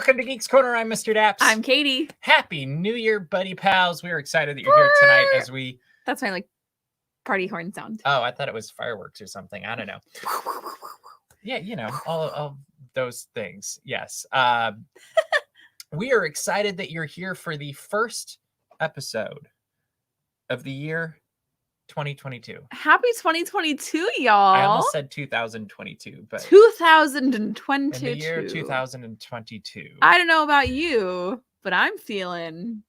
Welcome to Geeks Corner. I'm Mr. Daps. I'm Katie. Happy New Year, buddy pals. We're excited that you're here tonight as we... That's my, party horn sound. Oh, I thought it was fireworks or something. I don't know. Yeah, you know, all those things. Yes. We are excited that you're here for the first episode of the year 2022. Happy 2022, y'all. I almost said 2022, but 2022. in the year 2022. I don't know about you, but I'm feeling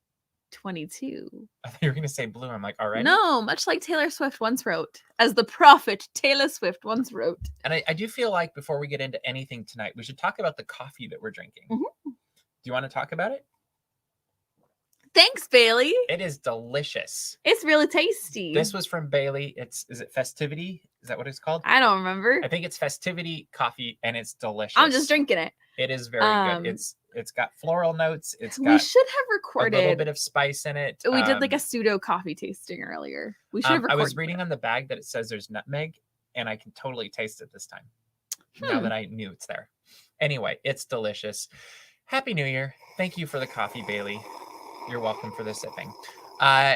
22. I thought you were going to say blue. I'm like, all right. No, much like Taylor Swift once wrote. As the prophet Taylor Swift once wrote. And I do feel like before we get into anything tonight, we should talk about the coffee that we're drinking. Mm-hmm. Do you want to talk about it? Thanks, Bailey. It is delicious. It's really tasty. This was from Bailey. Is it Festivity? Is that what it's called? I don't remember. I think it's Festivity coffee, and it's delicious. I'm just drinking it. It is very good. It's got floral notes. We should have recorded a little bit of spice in it. We did a pseudo coffee tasting earlier. We should have recorded. I was reading on the bag that it says there's nutmeg, and I can totally taste it this time. Now that I knew it's there. Anyway, it's delicious. Happy New Year. Thank you for the coffee, Bailey. You're welcome for the sipping.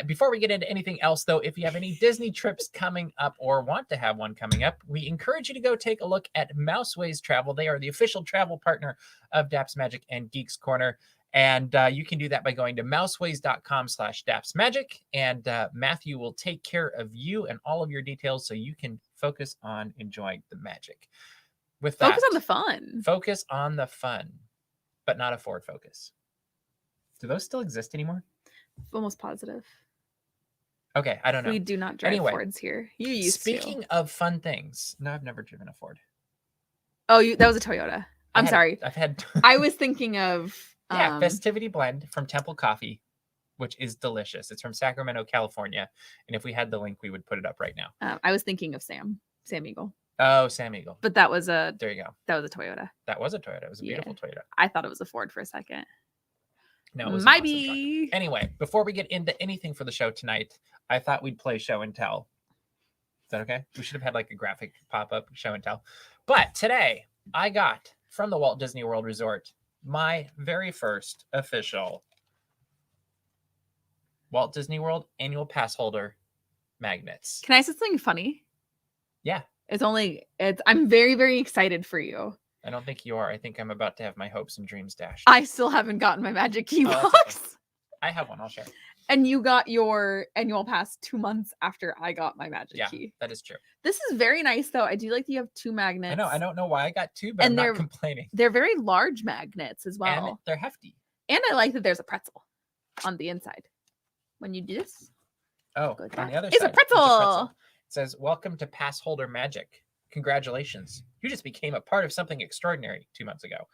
Before we get into anything else, though, if you have any Disney trips coming up or want to have one coming up, we encourage you to go take a look at Mouseways Travel. They are the official travel partner of Daps Magic and Geeks Corner. And you can do that by going to mouseways.com/dapsmagic. And Matthew will take care of you and all of your details so you can focus on enjoying the magic. With that, focus on the fun. Focus on the fun, but not a Ford Focus. Do those still exist anymore? Almost positive. Okay, I don't know. We do not drive Fords here. You used Speaking of fun things, no, I've never driven a Ford. Oh, that was a Toyota. I'm sorry. I was thinking of Festivity Blend from Temple Coffee, which is delicious. It's from Sacramento, California, and if we had the link, we would put it up right now. I was thinking of Sam Eagle. Oh, Sam Eagle. But that was there you go. That was a Toyota. That was a Toyota. It was a beautiful Toyota. I thought it was a Ford for a second. No, it was might an be. Awesome truck. Anyway, before we get into anything for the show tonight, I thought we'd play show and tell. Is that okay? We should have had a graphic pop-up show and tell. But today, I got from the Walt Disney World Resort my very first official Walt Disney World annual pass holder magnets. Can I say something funny? Yeah. I'm very, very excited for you. I don't think you are. I think I'm about to have my hopes and dreams dashed. I still haven't gotten my Magic Key box. Okay. I have one. I'll share. And you got your annual pass 2 months after I got my Magic Key. That is true. This is very nice, though. I do like that you have 2 magnets. I know. I don't know why I got 2, but I'm not complaining. They're very large magnets as well. And they're hefty. And I like that there's a pretzel on the inside. When you do this. Oh, on the other side. It's a pretzel. It says, "Welcome to Pass Holder Magic. Congratulations. You just became a part of something extraordinary 2 months ago.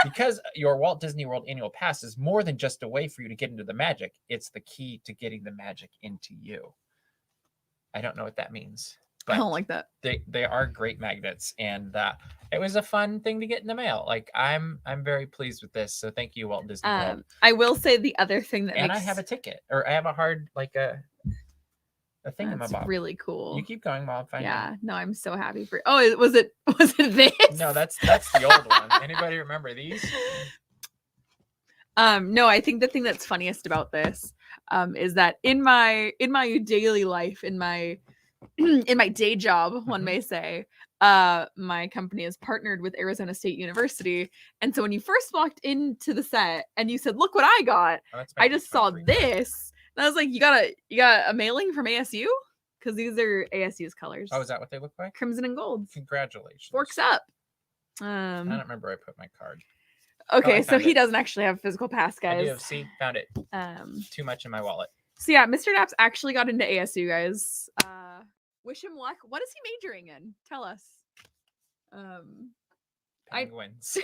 Because your Walt Disney World annual pass is more than just a way for you to get into the magic. It's the key to getting the magic into you." I don't know what that means. I don't like that. They are great magnets, and it was a fun thing to get in the mail. I'm very pleased with this. So thank you, Walt Disney World. I will say the other thing that I have a ticket, or I have a hard a thing in my box. Really cool. You keep going while I'm finding. Yeah, no, I'm so happy for. Oh, was it this? No, that's the old one. Anybody remember these? No, I think the thing that's funniest about this is that in my daily life, in my day job, one may say, my company is partnered with Arizona State University, and so when you first walked into the set and you said, "Look what I got," I just saw this. And I was like, you got a mailing from ASU? Because these are ASU's colors. Oh, is that what they look like? Crimson and gold. Congratulations. Forks up. I don't remember where I put my card. Okay, so he doesn't actually have a physical pass, guys. I do. See, found it. Too much in my wallet. So yeah, Mr. Daps actually got into ASU, guys. Wish him luck. What is he majoring in? Tell us. Penguins.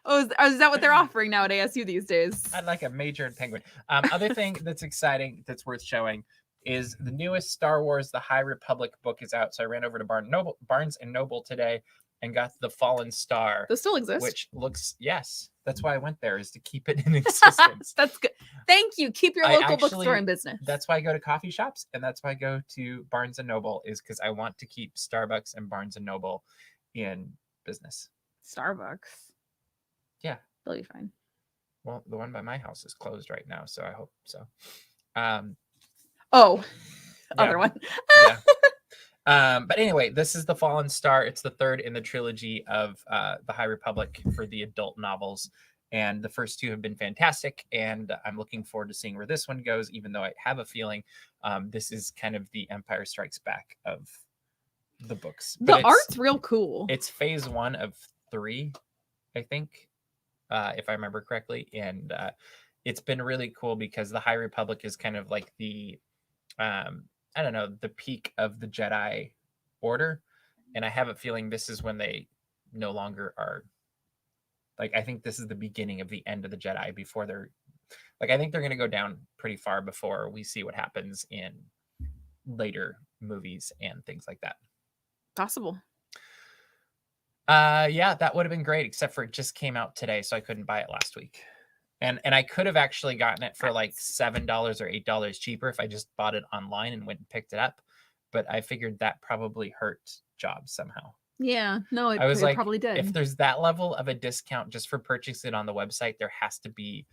Is that what they're offering now at ASU these days? I'd like a major in penguin. Other thing that's exciting, that's worth showing, is the newest Star Wars: The High Republic book is out. So I ran over to Barnes and Noble today and got The Fallen Star. Those still exist? Which looks, yes. That's why I went there, is to keep it in existence. That's good. Thank you. Keep your local bookstore in business. That's why I go to coffee shops, and that's why I go to Barnes and Noble, is because I want to keep Starbucks and Barnes and Noble in business. Starbucks? Yeah. They'll be fine. Well, the one by my house is closed right now, so I hope so. Um, Oh, yeah, other one. yeah. But anyway, this is The Fallen Star. It's the third in the trilogy of the High Republic for the adult novels. And the first two have been fantastic. And I'm looking forward to seeing where this one goes, even though I have a feeling this is kind of the Empire Strikes Back of the books. But The art's real cool. It's phase 1 of 3, I think, if I remember correctly. And it's been really cool because the High Republic is kind of like the, I don't know, the peak of the Jedi Order. And I have a feeling this is when they no longer are. Like, I think this is the beginning of the end of the Jedi before they're, like, I think they're going to go down pretty far before we see what happens in later movies and things like that. Possible. Yeah, that would have been great, except for it just came out today, so I couldn't buy it last week. And I could have actually gotten it for like $7 or $8 cheaper if I just bought it online and went and picked it up. But I figured that probably hurt jobs somehow. Yeah, no, I was like, probably did. If there's that level of a discount just for purchasing it on the website, there has to be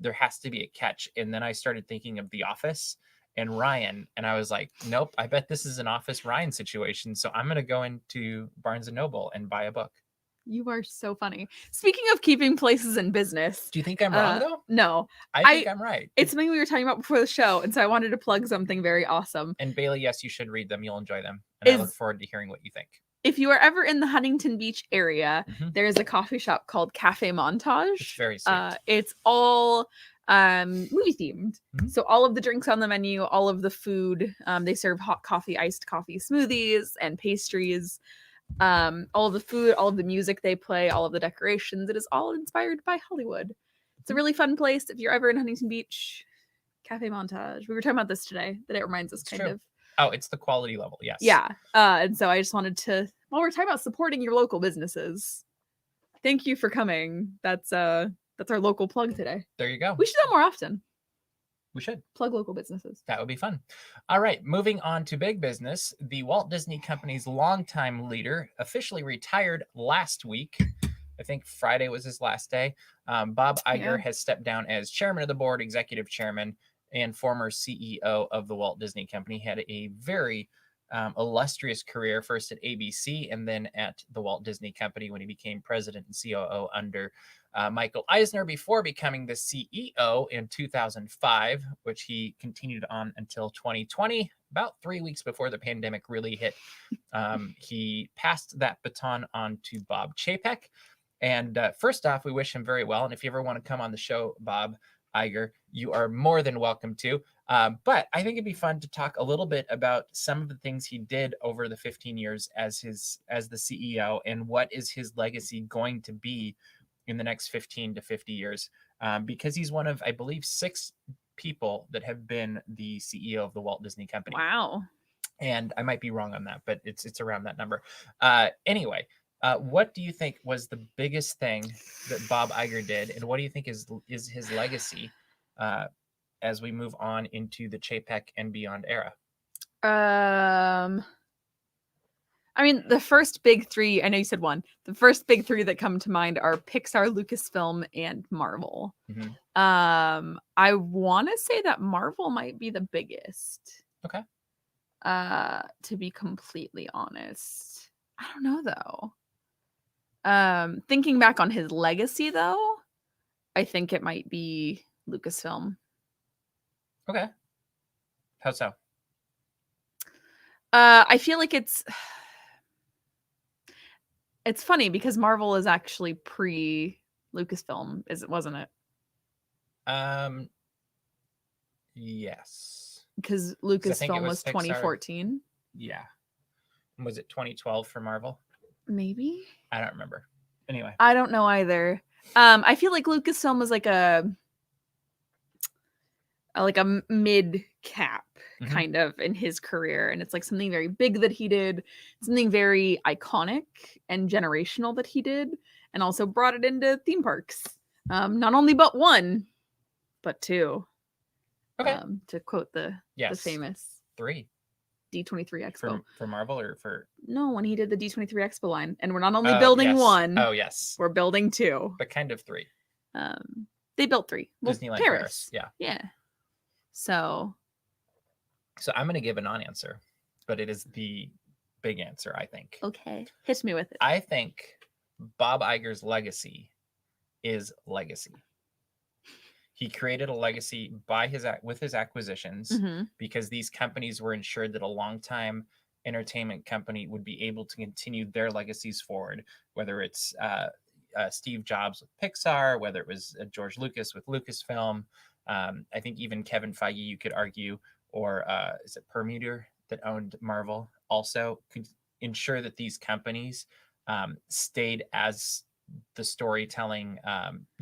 a catch. And then I started thinking of The Office and Ryan, and I was like, nope, I bet this is an Office Ryan situation. So I'm gonna go into Barnes and Noble and buy a book. You are so funny. Speaking of keeping places in business, do you think I'm wrong though? No, I think I'm right. It's something we were talking about before the show, and so I wanted to plug something very awesome. And Bailey, yes, you should read them. You'll enjoy them, and I look forward to hearing what you think. If you are ever in the Huntington Beach area, there is a coffee shop called Cafe Montage. It's very sweet. It's all movie themed. So all of the drinks on the menu, all of the food, they serve hot coffee, iced coffee, smoothies, and pastries. All of the food, all of the music they play, all of the decorations. It is all inspired by Hollywood. It's a really fun place. If you're ever in Huntington Beach, Cafe Montage. We were talking about this today, that it reminds us kind of. Oh, it's the quality level, yes. Yeah. And so I just wanted to, while we're talking about supporting your local businesses, thank you for coming. That's our local plug today. There you go. We should do that more often. We should. Plug local businesses. That would be fun. All right, moving on to big business. The Walt Disney Company's longtime leader officially retired last week. I think Friday was his last day. Bob Iger has stepped down as chairman of the board, executive chairman, and former CEO of the Walt Disney Company. He had a very illustrious career, first at ABC and then at the Walt Disney Company when he became president and COO under Michael Eisner before becoming the CEO in 2005, which he continued on until 2020, about 3 weeks before the pandemic really hit. He passed that baton on to Bob Chapek. And first off, we wish him very well. And if you ever want to come on the show, Bob Iger, you are more than welcome to. But I think it'd be fun to talk a little bit about some of the things he did over the 15 years as the CEO, and what is his legacy going to be in the next 15 to 50 years. Because he's one of, I believe, 6 people that have been the CEO of the Walt Disney Company. Wow. And I might be wrong on that, but it's around that number. Anyway, what do you think was the biggest thing that Bob Iger did, and what do you think is his legacy as we move on into the Chapek and beyond era? I mean, the first big 3, I know you said one. The first big 3 that come to mind are Pixar, Lucasfilm, and Marvel. I want to say that Marvel might be the biggest. Okay. To be completely honest. I don't know, though. Thinking back on his legacy, though, I think it might be Lucasfilm. Okay. How so? I feel like it's funny because Marvel is actually pre Lucasfilm, wasn't it? Yes. Because Lucasfilm was 2014. Yeah. Was it 2012 for Marvel? Maybe. I don't remember. Anyway. I don't know either. I feel like Lucasfilm was like a mid cap kind of in his career, and it's like something very big that he did, something very iconic and generational that he did, and also brought it into theme parks. Not only but 1, but 2. Okay. To quote the famous 3 D23 Expo for Marvel, or for when he did the D23 Expo line, and we're not only building 1. Oh yes, we're building 2, but kind of 3. They built 3. Well, Disneyland Paris. Yeah. Yeah. So I'm going to give a non-answer, but it is the big answer, I think. okay, hit me with it. I think Bob Iger's legacy is legacy. He created a legacy with his acquisitions because these companies were ensured that a long-time entertainment company would be able to continue their legacies forward, whether it's Steve Jobs with Pixar, whether it was George Lucas with Lucasfilm. I think even Kevin Feige, you could argue, or is it Permuter that owned Marvel, also could ensure that these companies stayed as the storytelling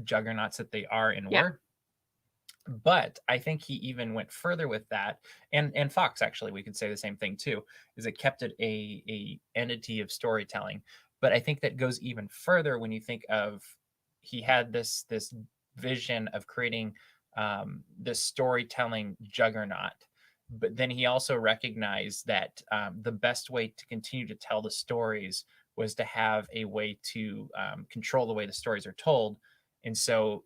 juggernauts that they are and were. But I think he even went further with that, and Fox, actually, we could say the same thing too, is it kept it a entity of storytelling. But I think that goes even further when you think of, he had this vision of creating this storytelling juggernaut, but then he also recognized that the best way to continue to tell the stories was to have a way to control the way the stories are told. And so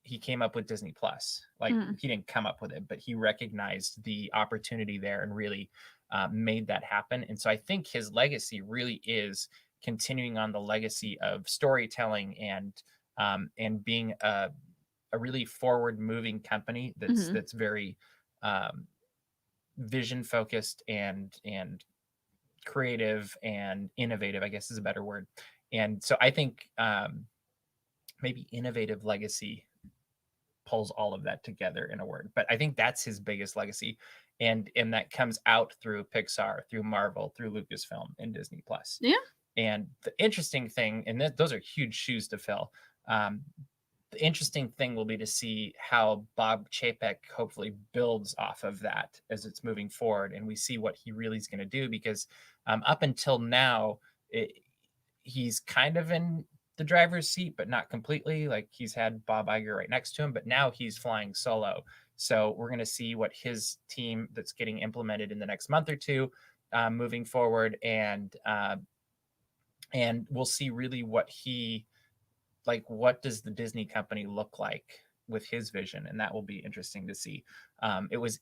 he came up with Disney Plus. Like, he didn't come up with it, but he recognized the opportunity there and really made that happen. And so I think his legacy really is continuing on the legacy of storytelling and being a really forward moving company that's very vision focused and creative and innovative, I guess is a better word. And so I think maybe innovative legacy pulls all of that together in a word, but I think that's his biggest legacy, and that comes out through Pixar, through Marvel, through Lucasfilm, and Disney Plus. Yeah. And the interesting thing, and those are huge shoes to fill. The interesting thing will be to see how Bob Chapek hopefully builds off of that as it's moving forward, and we see what he really is going to do, because up until now, he's kind of in the driver's seat, but not completely. Like, he's had Bob Iger right next to him, but now he's flying solo. So we're going to see what his team that's getting implemented in the next month or two moving forward. And we'll see really what does the Disney company look like with his vision. And that will be interesting to see. It was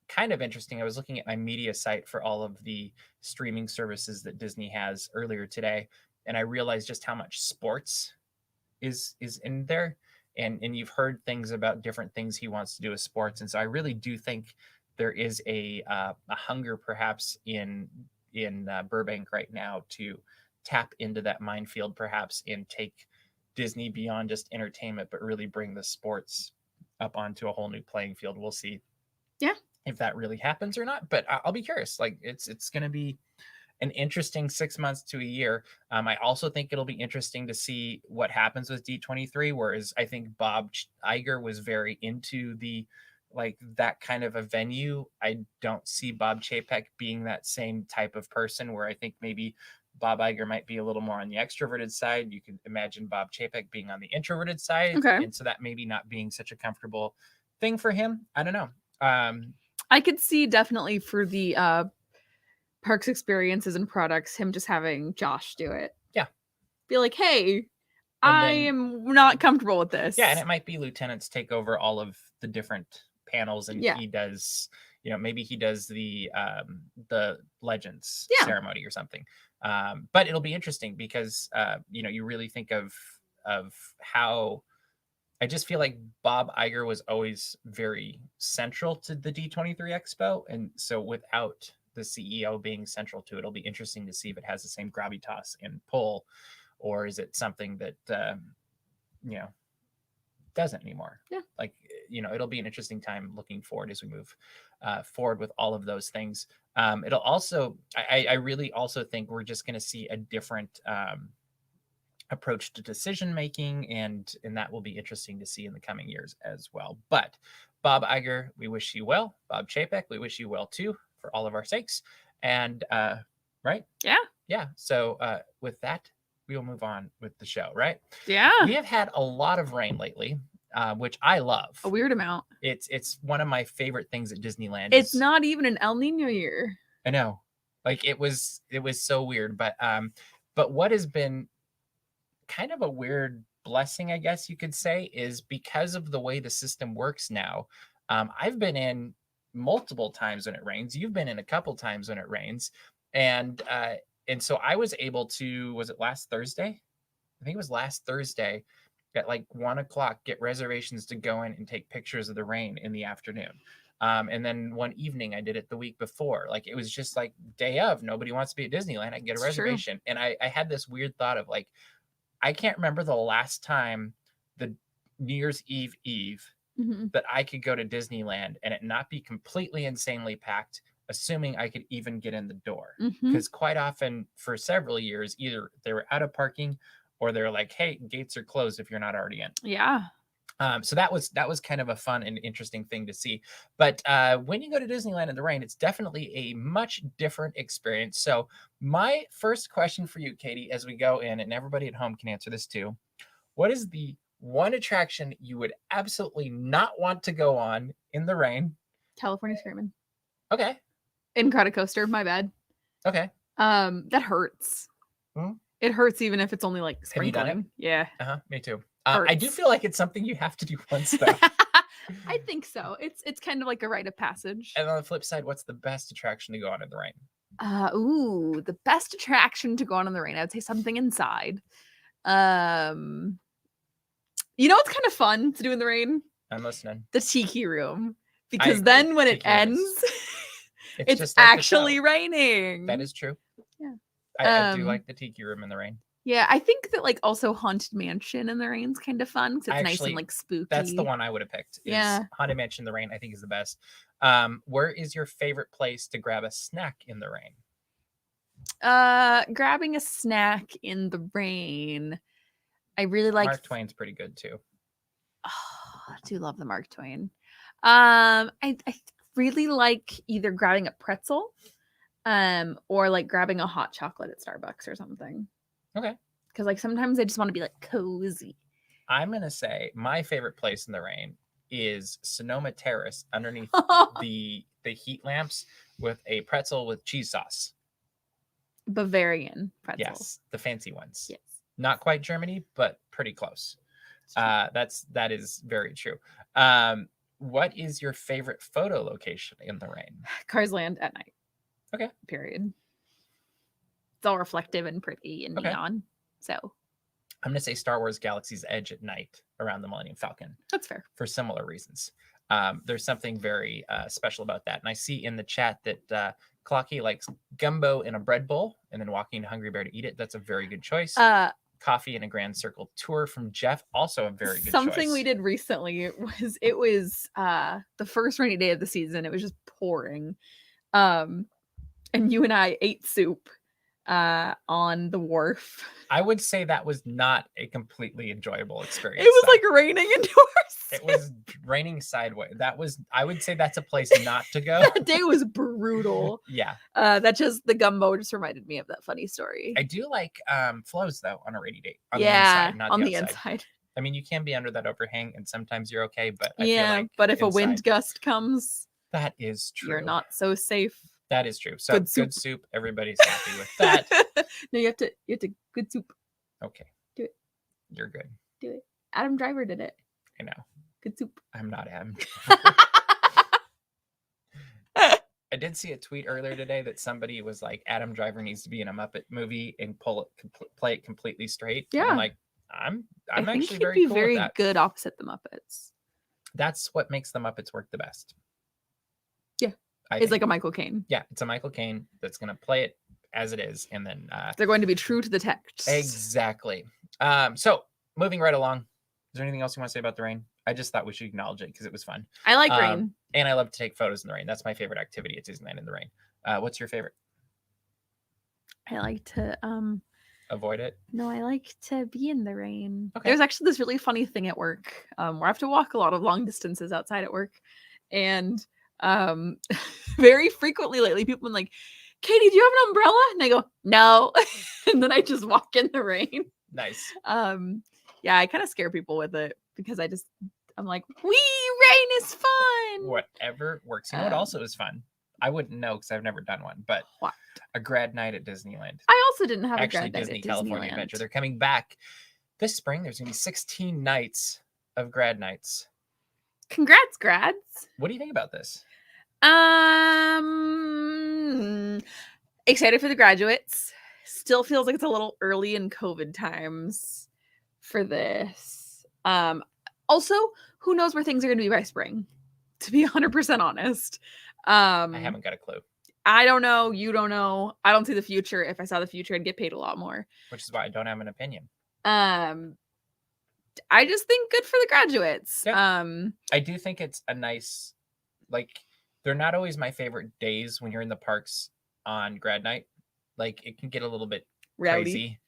kind of interesting. I was looking at my media site for all of the streaming services that Disney has earlier today, and I realized just how much sports is in there. And you've heard things about different things he wants to do with sports. And so I really do think there is a hunger perhaps in Burbank right now to tap into that minefield perhaps and take Disney beyond just entertainment, but really bring the sports up onto a whole new playing field. We'll see if that really happens or not, but I'll be curious. Like, it's going to be an interesting 6 months to a year. I also think it'll be interesting to see what happens with D23, whereas I think Bob Iger was very into that kind of a venue. I don't see Bob Chapek being that same type of person, where I think maybe Bob Iger might be a little more on the extroverted side. You can imagine Bob Chapek being on the introverted side. Okay. And so that maybe not being such a comfortable thing for him. I don't know. I could see definitely for the parks experiences and products, him just having Josh do it. Yeah. Be like, hey, I am not comfortable with this. Yeah, and it might be lieutenants take over all of the different panels, and he does, maybe he does the Legends ceremony or something. But it'll be interesting because you really think of how, I just feel like Bob Iger was always very central to the D23 Expo, and so without the CEO being central to it, it'll be interesting to see if it has the same gravitas and pull, or is it something that doesn't anymore. It'll be an interesting time looking forward as we move forward with all of those things. It'll also, I really also think we're just going to see a different approach to decision making, and that will be interesting to see in the coming years as well. But Bob Iger, we wish you well. Bob Chapek, we wish you well too, for all of our sakes. And right? Yeah. So with that, we will move on with the show, right? Yeah. We have had a lot of rain lately, which I love. A weird amount. It's one of my favorite things at Disneyland. It's not even an El Nino year. I know. Like, it was so weird. But what has been kind of a weird blessing, I guess you could say, is because of the way the system works now. I've been in multiple times when it rains. You've been in a couple times when it rains, and so I was able to. Was it last Thursday? I think it was last Thursday at like 1:00, get reservations to go in and take pictures of the rain in the afternoon. And then one evening I did it the week before. Like it was just like day of, nobody wants to be at Disneyland. I can get a It's true. reservation. And I had this weird thought of like, I can't remember the last time the New Year's Eve Mhm. that I could go to Disneyland and it not be completely insanely packed, assuming I could even get in the door. Mhm. Because quite often for several years, either they were out of parking or they're like, hey, gates are closed if you're not already in. Yeah. So that was kind of a fun and interesting thing to see. But when you go to Disneyland in the rain, it's definitely a much different experience. So my first question for you, Katie, as we go in, and everybody at home can answer this too, what is the one attraction you would absolutely not want to go on in the rain? California Screaming. Okay. Incredicoaster, my bad. Okay. That hurts. Mhm. It hurts even if it's only like Have you done it? sprinkling. Yeah. Me too. I do Hurts. feel like it's something you have to do once though. I think so. It's kind of like a rite of passage. And on the flip side, what's the best attraction to go on in the rain? The best attraction to go on in the rain. I would say something inside. You know what's kind of fun to do in the rain? I'm listening. The tiki room. Because agree. then when it Tiki room ends, is- it's just like the actually show. raining. That is true. Yeah. I do like the tiki room in the rain. Yeah, I think that like also Haunted Mansion in the rain's kind of fun because it's nice Actually, and like spooky. That's the one I would have picked. Is Yeah. Haunted Mansion in the rain, I think, is the best. Where is your favorite place to grab a snack in the rain? Grabbing a snack in the rain. I really like Mark Twain's pretty good too. Oh, I do love the Mark Twain. I really like either grabbing a pretzel, or like grabbing a hot chocolate at Starbucks or something. Okay. Because like sometimes I just want to be like cozy. I'm gonna say my favorite place in the rain is Sonoma Terrace underneath the heat lamps with a pretzel with cheese sauce. Bavarian pretzels. Yes, the fancy ones. Yes. Not quite Germany, but pretty close. That is very true. What is your favorite photo location in the rain? Cars Land at night. Okay. Period. It's all reflective and pretty and neon. So I'm gonna say Star Wars Galaxy's Edge at night around the Millennium Falcon. That's fair. For similar reasons. There's something very special about that. And I see in the chat that Clocky likes gumbo in a bread bowl and then walking to Hungry Bear to eat it. That's a very good choice. Coffee in a Grand Circle tour from Jeff, also a very good Something choice. we did recently it was the first rainy day of the season. It was just pouring. And you and I ate soup on the wharf. I would say that was not a completely enjoyable experience. It was like raining indoors. It was raining sideways. I would say that's a place not to go. That day was brutal. Yeah. The gumbo just reminded me of that funny story. I do like flows though on a rainy day. On the inside, not on the inside. I mean, you can be under that overhang and sometimes you're okay, but I feel like but if a wind gust comes, that is true. You're not so safe. That is true. So good soup. Everybody's happy with that. No, you have to good soup. Okay. Do it. You're good. Do it. Adam Driver did it. I know. Good soup. I'm not Adam. I did see a tweet earlier today that somebody was like, Adam Driver needs to be in a Muppet movie and play it completely straight. Yeah. And I'm like, I'm actually very cool very with that. good opposite the Muppets. That's what makes the Muppets work the best. Yeah. It's like a Michael Caine. Yeah, it's a Michael Caine that's going to play it as it is. And then they're going to be true to the text. Exactly. So moving right along. Is there anything else you want to say about the rain? I just thought we should acknowledge it because it was fun. I like rain. And I love to take photos in the rain. That's my favorite activity at Disneyland in the rain. What's your favorite? I like to avoid it. No, I like to be in the rain. Okay. There's actually this really funny thing at work where I have to walk a lot of long distances outside at work. And very frequently lately, people have been like, Katie, do you have an umbrella? And I go, no. And then I just walk in the rain. Nice. Yeah, I kind of scare people with it because I'm like, rain is fun. Whatever works. You know what also is fun? I wouldn't know because I've never done one, but what? A grad night at Disneyland. I also didn't have Actually, a grad Disney night at California Disneyland. Adventure. They're coming back This spring, there's going to be 16 nights of grad nights. Congrats, grads. What do you think about this? Excited for the graduates. Still feels like it's a little early in COVID times for this. Also, who knows where things are going to be by spring? To be 100% honest, I haven't got a clue. I don't know. You don't know. I don't see the future. If I saw the future, I'd get paid a lot more. Which is why I don't have an opinion. I just think good for the graduates. Yep. I do think it's a nice, like, they're not always my favorite days when you're in the parks on grad night. Like, it can get a little bit rowdy.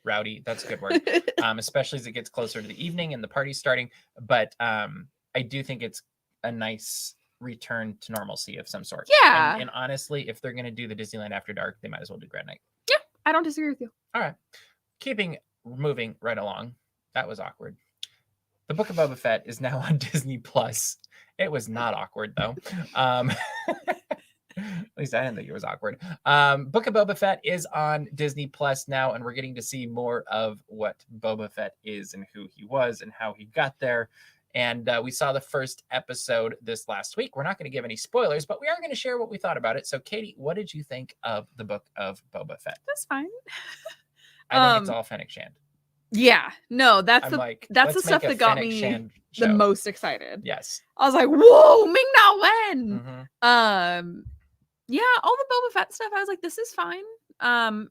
That's a good word. Especially as it gets closer to the evening and the party's starting. But I do think it's a nice return to normalcy of some sort. Yeah. And honestly, if they're going to do the Disneyland After Dark, they might as well do grad night. Yeah, I don't disagree with you. All right. Moving right along. That was awkward. The Book of Boba Fett is now on Disney Plus. It was not awkward though. At least I didn't think it was awkward. Book of Boba Fett is on Disney Plus now, and we're getting to see more of what Boba Fett is and who he was and how he got there. And we saw the first episode this last week. We're not going to give any spoilers, but we are going to share what we thought about it. So, Katie, what did you think of the Book of Boba Fett? That's fine. I think it's all Fennec Shand. Yeah, no, that's like, the stuff that got me the most excited. Yes, I was like, "Whoa, Ming Na Wen!" Mm-hmm. Yeah, all the Boba Fett stuff. I was like, "This is fine."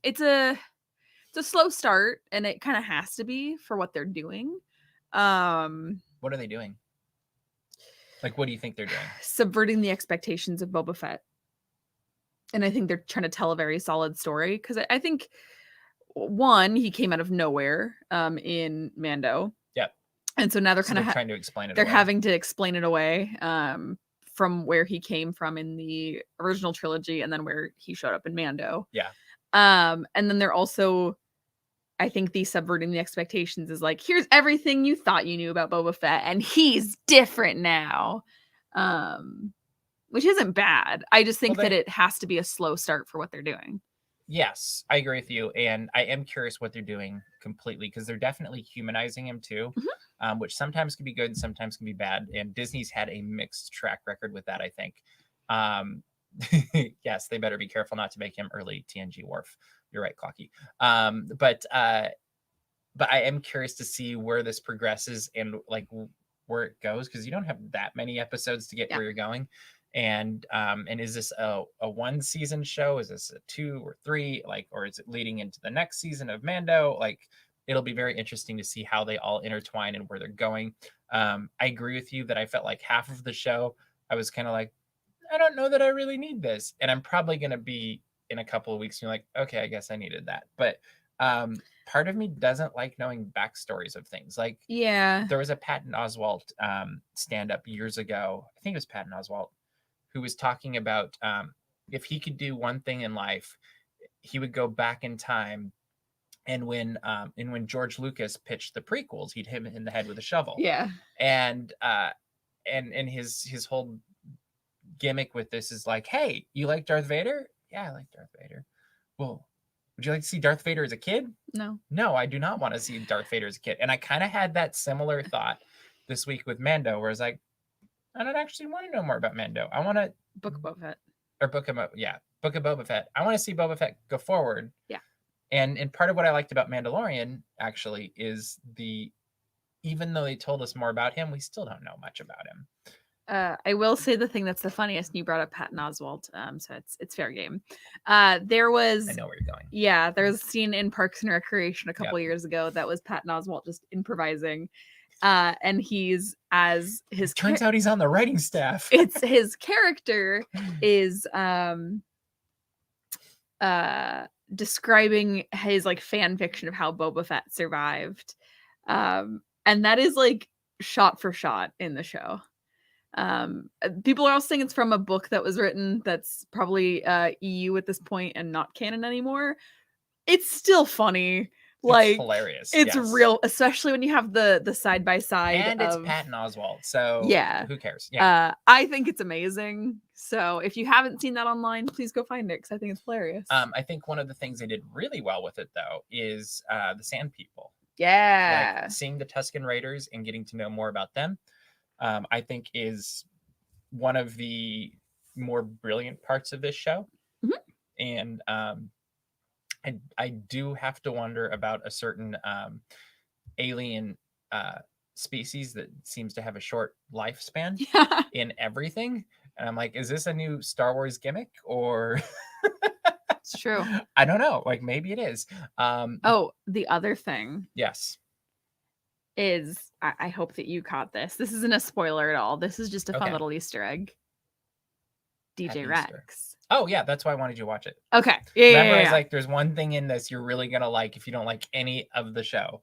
It's a slow start, and it kind of has to be for what they're doing. What are they doing? Like, what do you think they're doing? Subverting the expectations of Boba Fett, and I think they're trying to tell a very solid story because I think. One, he came out of nowhere in Mando. Yep. And so now they're kind of trying to explain it. They're having to explain it away from where he came from in the original trilogy and then where he showed up in Mando. Yeah. And then they're also, I think, the subverting the expectations is like, here's everything you thought you knew about Boba Fett, and he's different now. Which isn't bad. I just think that it has to be a slow start for what they're doing. Yes, I agree with you. And I am curious what they're doing completely because they're definitely humanizing him too, which sometimes can be good and sometimes can be bad. And Disney's had a mixed track record with that, I think. Yes, they better be careful not to make him early TNG Worf. You're right, Clocky. But I am curious to see where this progresses and like where it goes because you don't have that many episodes to get where you're going. And is this a 1 season show? Is this a 2 or 3? Like, or is it leading into the next season of Mando? Like, it'll be very interesting to see how they all intertwine and where they're going. I agree with you that I felt like half of the show, I was kind of like, I don't know that I really need this. And I'm probably going to be in a couple of weeks, you're like, okay, I guess I needed that. But part of me doesn't like knowing backstories of things. Like, there was a Patton Oswalt stand-up years ago. I think it was Patton Oswalt, who was talking about if he could do one thing in life, he would go back in time. And when George Lucas pitched the prequels, he'd hit him in the head with a shovel. Yeah. And his whole gimmick with this is like, hey, you like Darth Vader? Yeah, I like Darth Vader. Well, would you like to see Darth Vader as a kid? No, I do not want to see Darth Vader as a kid. And I kind of had that similar thought this week with Mando, where it's like, I don't actually want to know more about Mando. I want to Book of Boba Fett. Or Book of Boba Fett. I want to see Boba Fett go forward. Yeah. And part of what I liked about Mandalorian actually is even though they told us more about him, we still don't know much about him. I will say the thing that's the funniest, and you brought up Patton Oswalt, so it's fair game. There was... I know where you're going. Yeah, there was a scene in Parks and Recreation a couple years ago that was Patton Oswalt just improvising. And he's as his... Turns out he's on the writing staff. It's his character is describing his like fan fiction of how Boba Fett survived. And that is like shot for shot in the show. People are also saying it's from a book that was written that's probably EU at this point and not canon anymore. It's still funny. Like, it's hilarious. It's real, especially when you have the side by side. And it's Patton Oswalt, so who cares? Yeah. I think it's amazing. So if you haven't seen that online, please go find it because I think it's hilarious. I think one of the things they did really well with it though is the Sand People. Yeah. Like seeing the Tusken Raiders and getting to know more about them, I think is one of the more brilliant parts of this show. Mhm. And I do have to wonder about a certain alien species that seems to have a short lifespan Yeah. in everything. And I'm like, is this a new Star Wars gimmick or It's true. I don't know. Like maybe it is. Oh, the other thing Yes. is I hope that you caught this. This isn't a spoiler at all. This is just a fun Okay. little Easter egg. DJ Happy Easter. Rex. Oh yeah, that's why I wanted you to watch it. Okay. Yeah. Remember, yeah, I was yeah. like, there's one thing in this you're really gonna like if you don't like any of the show.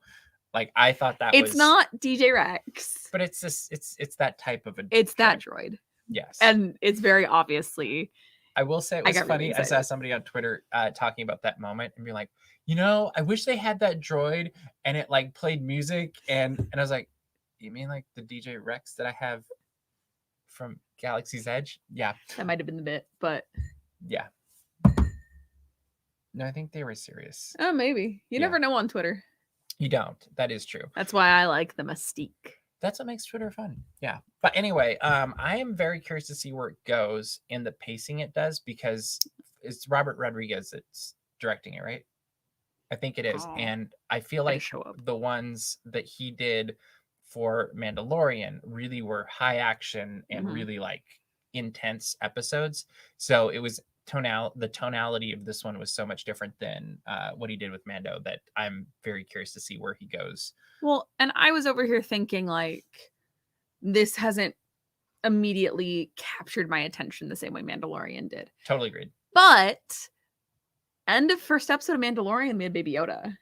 Like I thought that It's was not DJ Rex. but it's this it's that type of a It's that droid. droid. Yes. And it's very obviously. I will say it I was got really funny. I saw excited. somebody on Twitter talking about that moment and be like, you know, I wish they had that droid and it like played music and I was like, you mean like the DJ Rex that I have from Galaxy's Edge? Yeah. That might have been the bit, but Yeah. No, I think they were serious. oh, maybe. You Yeah. never know on Twitter. You don't. That is true. That's why I like the mystique. That's what makes Twitter fun. Yeah. But anyway, I am very curious to see where it goes in the pacing it does because it's Robert Rodriguez that's directing it, right? I think it is. Oh, And I feel I like show up. the ones that he did for Mandalorian really were high action and Mhm. really like intense episodes. So it was the tonality of this one was so much different than what he did with Mando that I'm very curious to see where he goes. Well, and I was over here thinking like this hasn't immediately captured my attention the same way Mandalorian did. Totally agreed. But end of first episode of Mandalorian, we had Baby Yoda.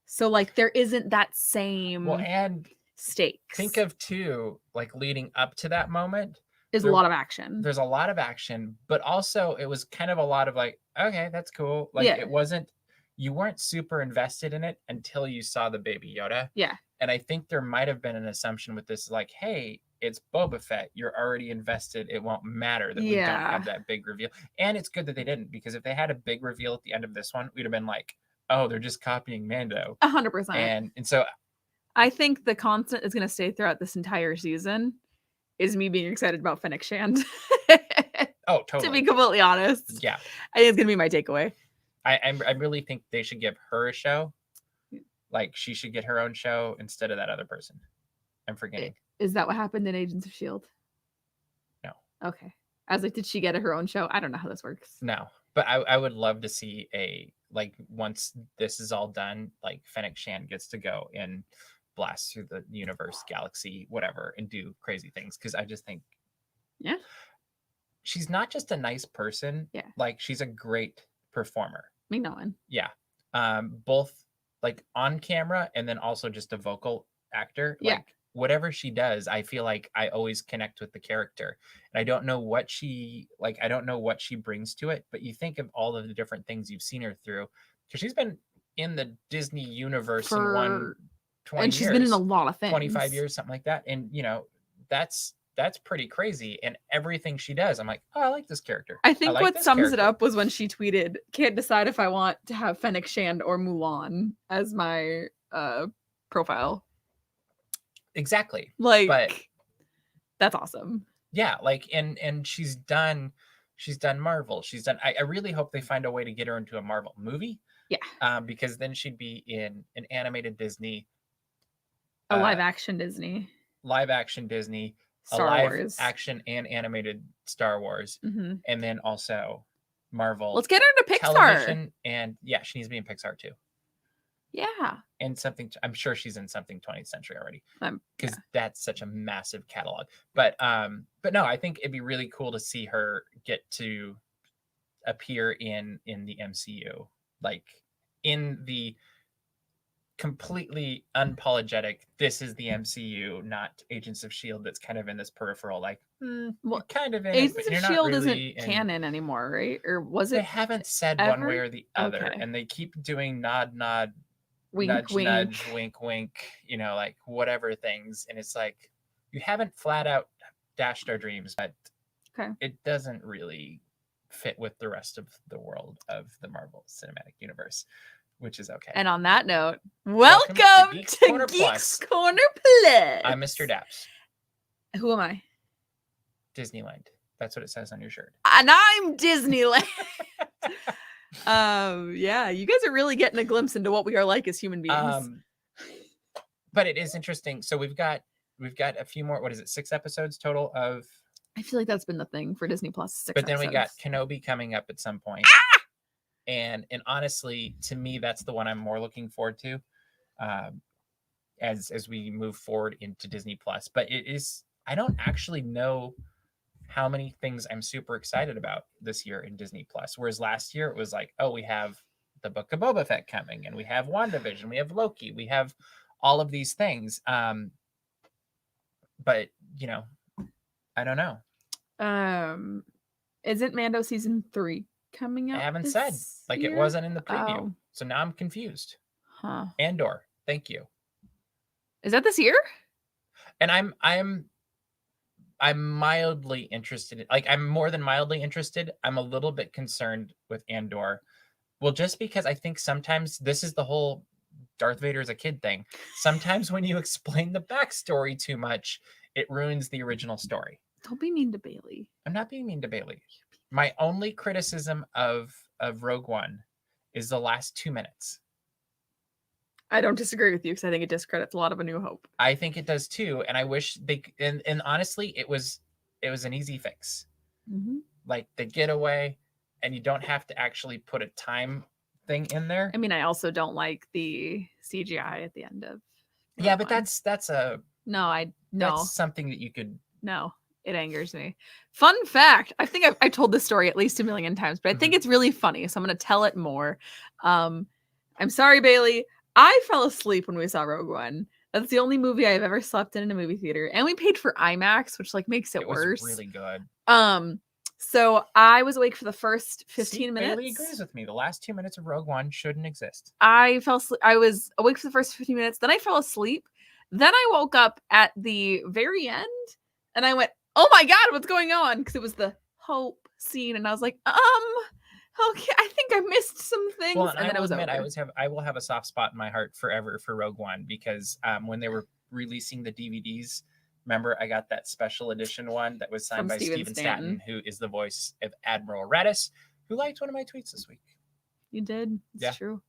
So like there isn't that same Well, and stakes. think of too, like leading up to that moment, There's a lot of action. there's a lot of action, but also it was kind of a lot of like, okay, that's cool. Like Yeah. it wasn't, you weren't super invested in it until you saw the Baby Yoda. Yeah. And I think there might have been an assumption with this, like, hey, it's Boba Fett. You're already invested. It won't matter that we don't Yeah. have that big reveal. And it's good that they didn't, because if they had a big reveal at the end of this one, we'd have been like, oh, they're just copying Mando. 100%. And so I think the constant is going to stay throughout this entire season is me being excited about Fennec Shand. oh, To totally. be completely honest. Yeah. I think it's going to be my takeaway. I really think they should give her a show. Like she should get her own show instead of that other person. I'm forgetting. Is that what happened in Agents of S.H.I.E.L.D.? No. Okay. I was like, did she get her own show? I don't know how this works. No, but I would love to see like once this is all done, like Fennec Shand gets to go and blast through the universe, galaxy, whatever, and do crazy things. Because I just think, Yeah. she's not just a nice person. Yeah. Like she's a great performer. Me knowing. Yeah. Both like on camera and then also just a vocal actor. Yeah. Like whatever she does, I feel like I always connect with the character. And I don't know what she brings to it, but you think of all of the different things you've seen her through. Because she's been in the Disney universe in 20 and she's years, been in a lot of things. 25 years, something like that. And that's pretty crazy. And everything she does, I'm like, oh, I like this character. I think like what this sums character. it up was when she tweeted, can't decide if I want to have Fennec Shand or Mulan as my profile. Exactly. Like, But that's awesome. yeah, like and she's done Marvel. I really hope they find a way to get her into a Marvel movie. Yeah. Because then she'd be in an animated Disney, A live action Disney. live action Disney, Star a live Wars. action and animated Star Wars, Mhm. and then also Marvel. Let's get her into Pixar. television, and yeah, she needs to be in Pixar too. Yeah. And something, I'm sure she's in something 20th century already, because Yeah. that's such a massive catalog. But no, I think it'd be really cool to see her get to appear in the MCU, like in the completely unapologetic, this is the MCU, not Agents of S.H.I.E.L.D. that's kind of in this peripheral, like Well, you're kind of in Agents it, but of you're not S.H.I.E.L.D. really isn't canon anymore, right? Or was it? They haven't said one way ever? or the other, Okay. and they keep doing nod, Wink, nudge, wink. nudge, wink, wink, like whatever things. And it's like, you haven't flat out dashed our dreams, but Okay. it doesn't really fit with the rest of the world of the Marvel Cinematic Universe, which is okay. And on that note, Welcome welcome to to Geeks Corner Geeks Plus. Corner Plus. I'm Mr. Daps. Who am I? Disneyland. That's what it says on your shirt. And I'm Disneyland. Yeah, you guys are really getting a glimpse into what we are like as human beings. But it is interesting. So we've got a few more. What is it? 6 episodes total of. I feel like that's been the thing for Disney Plus. 6 But then we got episodes. Kenobi coming up at some point. And honestly, to me, that's the one I'm more looking forward to, as we move forward into Disney Plus. But it is. I don't actually know how many things I'm super excited about this year in Disney Plus. Whereas last year it was like, oh, we have the Book of Boba Fett coming, and we have WandaVision, we have Loki, we have all of these things. But you know, I don't know. Isn't Mando season 3 coming out? I haven't this said, like, year? it wasn't in the preview. Oh. So now I'm confused. Huh. Andor, thank you. Is that this year? And I'm mildly interested. Like, I'm more than mildly interested. I'm a little bit concerned with Andor. Well, just because I think sometimes this is the whole Darth Vader as a kid thing. Sometimes when you explain the backstory too much, it ruins the original story. Don't be mean to Bailey. I'm not being mean to Bailey. My only criticism of Rogue One is the last 2 minutes. I don't disagree with you because I think it discredits a lot of A New Hope. I think it does too, and I wish they. And honestly, it was an easy fix. Mm-hmm. Like the getaway, and you don't have to actually put a time thing in there. I mean, I also don't like the CGI at the end of. Yeah, but One. that's something that you could. No, it angers me. Fun fact: I think I've told this story at least 1 million times, but I think it's really funny, so I'm going to tell it more. I'm sorry, Bailey. I fell asleep when we saw Rogue One. That's the only movie I've ever slept in a movie theater, and we paid for IMAX, which like makes it worse. Was really good. So I was awake for the first 15 minutes. Bailey agrees with me. The last 2 minutes of Rogue One shouldn't exist. I fell asleep. I was awake for the first 15 minutes. Then I fell asleep. Then I woke up at the very end, and I went, "Oh my god, what's going on?" Because it was the Hope scene, and I was like, okay, I think I missed some things. Well, and then I will admit, I will have a soft spot in my heart forever for Rogue One because when they were releasing the DVDs, remember I got that special edition one that was signed by Steven Stanton, who is the voice of Admiral Redis, who liked one of my tweets this week. You did. It's true.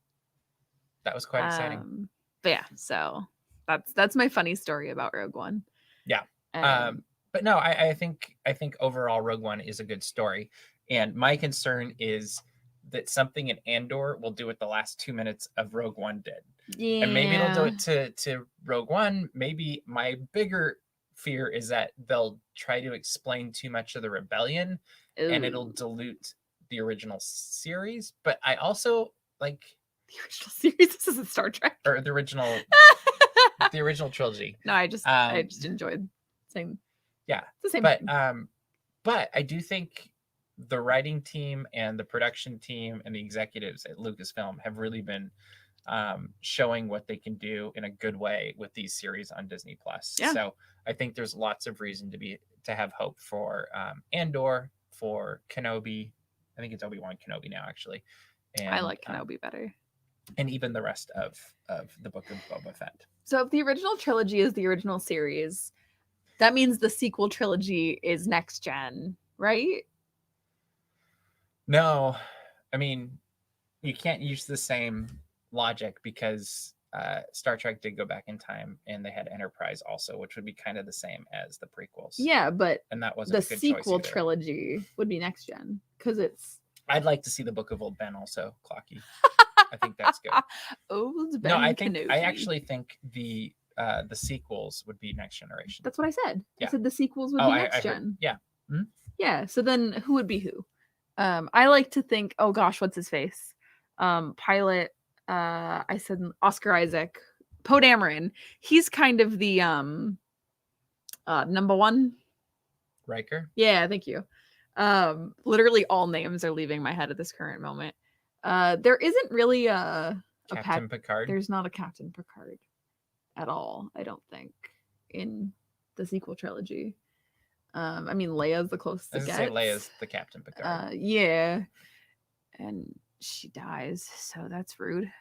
That was quite exciting. But yeah, so that's my funny story about Rogue One. Yeah. But no, I think overall Rogue One is a good story. And my concern is that something in Andor will do what the last 2 minutes of Rogue One did. Yeah. And maybe it'll do it to Rogue One. Maybe my bigger fear is that they'll try to explain too much of the rebellion. Ooh. And it'll dilute the original series. But I also like the original series. This isn't Star Trek. Or the original trilogy. No, I just enjoyed saying. Yeah. It's the same thing. But I do think the writing team and the production team and the executives at Lucasfilm have really been showing what they can do in a good way with these series on Disney Plus. Yeah. So I think there's lots of reason to have hope for Andor, for Kenobi. I think it's Obi-Wan Kenobi now, actually. And I like Kenobi better. And even the rest of the Book of Boba Fett. So if the original trilogy is the original series, that means the sequel trilogy is next gen, right? No, I mean, you can't use the same logic because Star Trek did go back in time and they had Enterprise also, which would be kind of the same as the prequels. Yeah, but and that wasn't the sequel trilogy would be next gen because it's. I'd like to see the Book of Old Ben also, Clocky. I think that's good. Old Ben. No, I Kenobi. actually think the sequels would be next generation. That's what I said. Yeah. I said the sequels would be next gen. Yeah. Mm-hmm. Yeah. So then who would be who? I like to think, oh gosh, what's his face? Pilot, I said Oscar Isaac, Poe Dameron. He's kind of the number one. Riker? Yeah, thank you. Literally all names are leaving my head at this current moment. There isn't really a Captain Picard. There's not a Captain Picard at all, I don't think, in the sequel trilogy. I mean, Leia's the closest to get. Say Leia's the Captain Picard. Yeah. And she dies, so that's rude.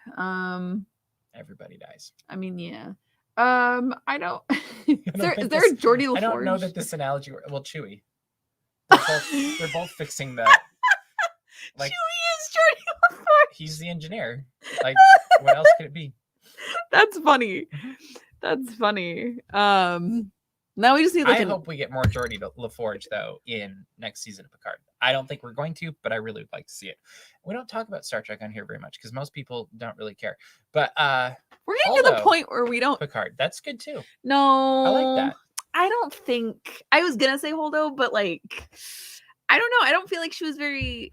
Everybody dies. I mean, yeah. I don't. Is there a Geordie LaForge? I don't know that this analogy. Well, Chewie. They're both fixing the. Like, Chewie is Geordie LaForge. He's the engineer. Like, what else could it be? That's funny. That's funny. Now we just need. Like, I hope we get more Geordie LaForge though in next season of Picard. I don't think we're going to, but I really would like to see it. We don't talk about Star Trek on here very much because most people don't really care. But we're getting to the point where we don't. Picard, that's good too. No, I like that. I don't think I was gonna say Holdo, but like, I don't know. I don't feel like she was very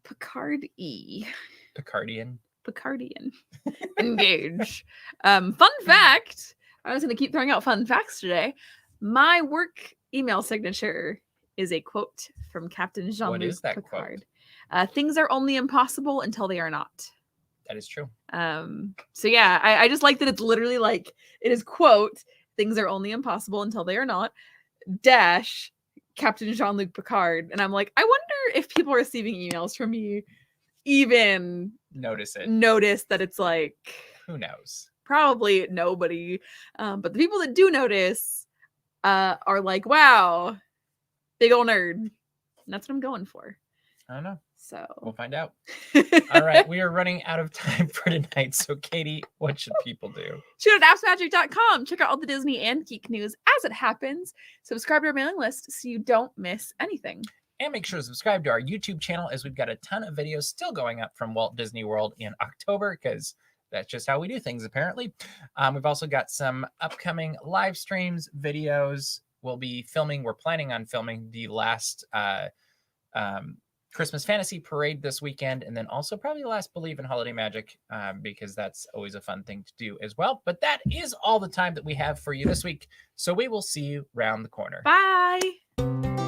Picard-y. Picardian. Engage. Fun fact. I was going to keep throwing out fun facts today. My work email signature is a quote from Captain Jean-Luc What is that Picard. Things are only impossible until they are not. That is true. So yeah, I just like that it's literally like, it is quote, things are only impossible until they are not, dash, Captain Jean-Luc Picard. And I'm like, I wonder if people receiving emails from me even notice that it's like, who knows? Probably nobody. But the people that do notice are like, wow, big ol' nerd. And that's what I'm going for. I don't know. So we'll find out. All right. We are running out of time for tonight. So Katie, what should people do? Shoot at appsmagic.com. Check out all the Disney and geek news as it happens. Subscribe to our mailing list so you don't miss anything. And make sure to subscribe to our YouTube channel as we've got a ton of videos still going up from Walt Disney World in October because that's just how we do things, apparently. We've also got some upcoming live streams, videos. We're planning on filming the last Christmas Fantasy Parade this weekend, and then also probably the last Believe in Holiday Magic, because that's always a fun thing to do as well. But that is all the time that we have for you this week. So we will see you round the corner. Bye.